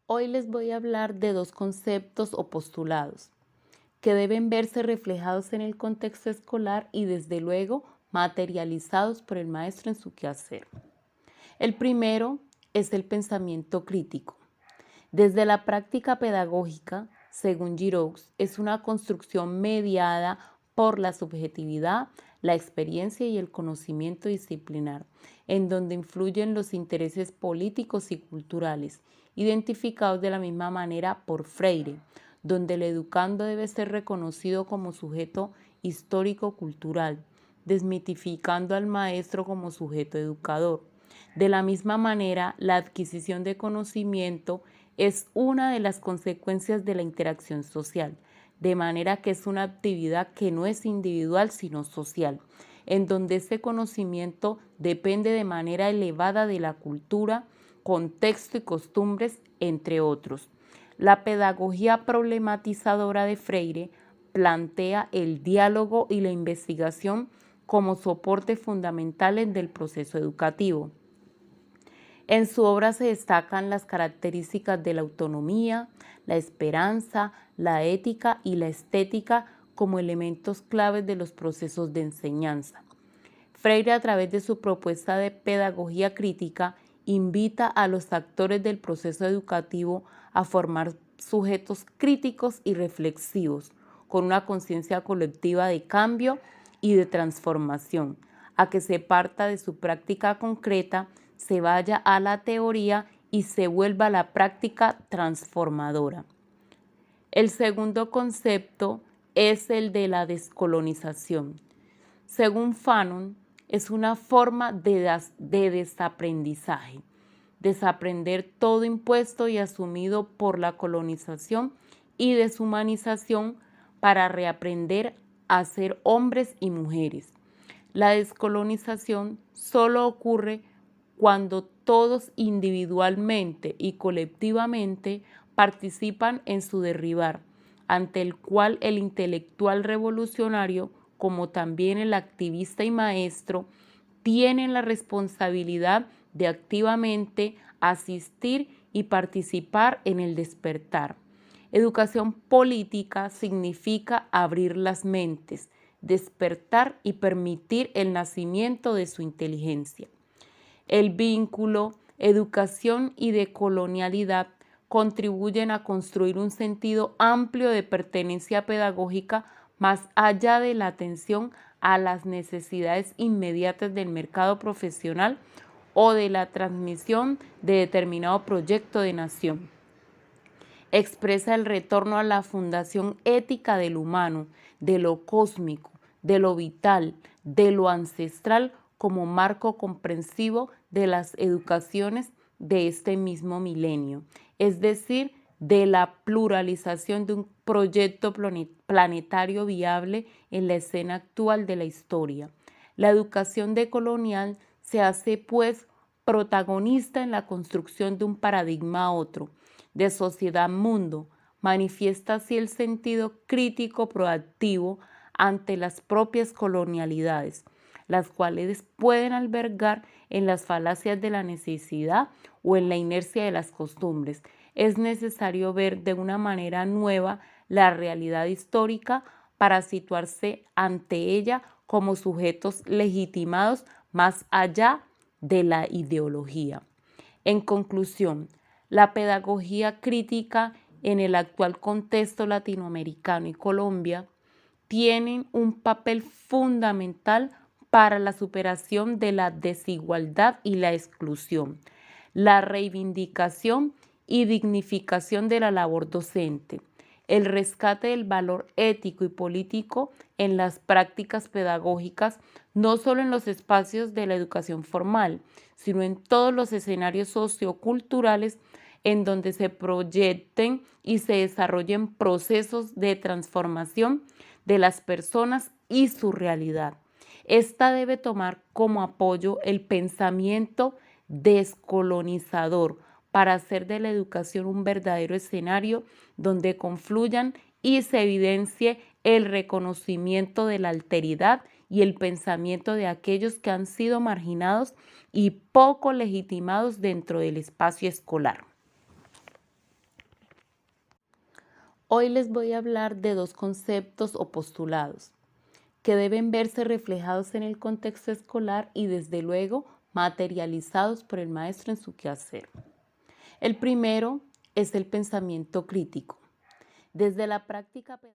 Hoy les voy a hablar de dos conceptos o postulados que deben verse reflejados en el contexto escolar y desde luego materializados por el maestro en su quehacer. El primero es el pensamiento crítico. Desde la práctica pedagógica, según Giroux, es una construcción mediada por la subjetividad, la experiencia y el conocimiento disciplinar, en donde influyen los intereses políticos y culturales, identificados de la misma manera por Freire, donde el educando debe ser reconocido como sujeto histórico-cultural, desmitificando al maestro como sujeto educador. De la misma manera, la adquisición de conocimiento es una de las consecuencias de la interacción social, de manera que es una actividad que no es individual sino social, en donde ese conocimiento depende de manera elevada de la cultura, contexto y costumbres, entre otros. La pedagogía problematizadora de Freire plantea el diálogo y la investigación como soportes fundamentales del proceso educativo. En su obra se destacan las características de la autonomía, la esperanza, la ética y la estética como elementos claves de los procesos de enseñanza. Freire, a través de su propuesta de pedagogía crítica, invita a los actores del proceso educativo a formar sujetos críticos y reflexivos, con una conciencia colectiva de cambio y de transformación, a que se parta de su práctica concreta, se vaya a la teoría y se vuelva a la práctica transformadora. El segundo concepto es el de la descolonización. Según Fanon, es una forma de desaprendizaje, desaprender todo impuesto y asumido por la colonización y deshumanización para reaprender a ser hombres y mujeres. La descolonización solo ocurre cuando todos individualmente y colectivamente participan en su derribar, ante el cual el intelectual revolucionario, como también el activista y maestro, tienen la responsabilidad de activamente asistir y participar en el despertar. Educación política significa abrir las mentes, despertar y permitir el nacimiento de su inteligencia. El vínculo, educación y decolonialidad contribuyen a construir un sentido amplio de pertenencia pedagógica más allá de la atención a las necesidades inmediatas del mercado profesional o de la transmisión de determinado proyecto de nación. Expresa el retorno a la fundación ética del humano, de lo cósmico, de lo vital, de lo ancestral como marco comprensivo de las educaciones de este mismo milenio, es decir, de la pluralización de un proyecto planetario viable en la escena actual de la historia. La educación decolonial se hace, pues, protagonista en la construcción de un paradigma otro, de sociedad-mundo, manifiesta así el sentido crítico proactivo ante las propias colonialidades, las cuales pueden albergar en las falacias de la necesidad o en la inercia de las costumbres. Es necesario ver de una manera nueva la realidad histórica para situarse ante ella como sujetos legitimados más allá de la ideología. En conclusión, la pedagogía crítica en el actual contexto latinoamericano y Colombia tienen un papel fundamental para la superación de la desigualdad y la exclusión, la reivindicación y dignificación de la labor docente, el rescate del valor ético y político en las prácticas pedagógicas, no solo en los espacios de la educación formal, sino en todos los escenarios socioculturales en donde se proyecten y se desarrollen procesos de transformación de las personas y su realidad. Esta debe tomar como apoyo el pensamiento descolonizador para hacer de la educación un verdadero escenario donde confluyan y se evidencie el reconocimiento de la alteridad y el pensamiento de aquellos que han sido marginados y poco legitimados dentro del espacio escolar. Hoy les voy a hablar de dos conceptos o postulados que deben verse reflejados en el contexto escolar y desde luego materializados por el maestro en su quehacer. El primero es el pensamiento crítico. Desde la práctica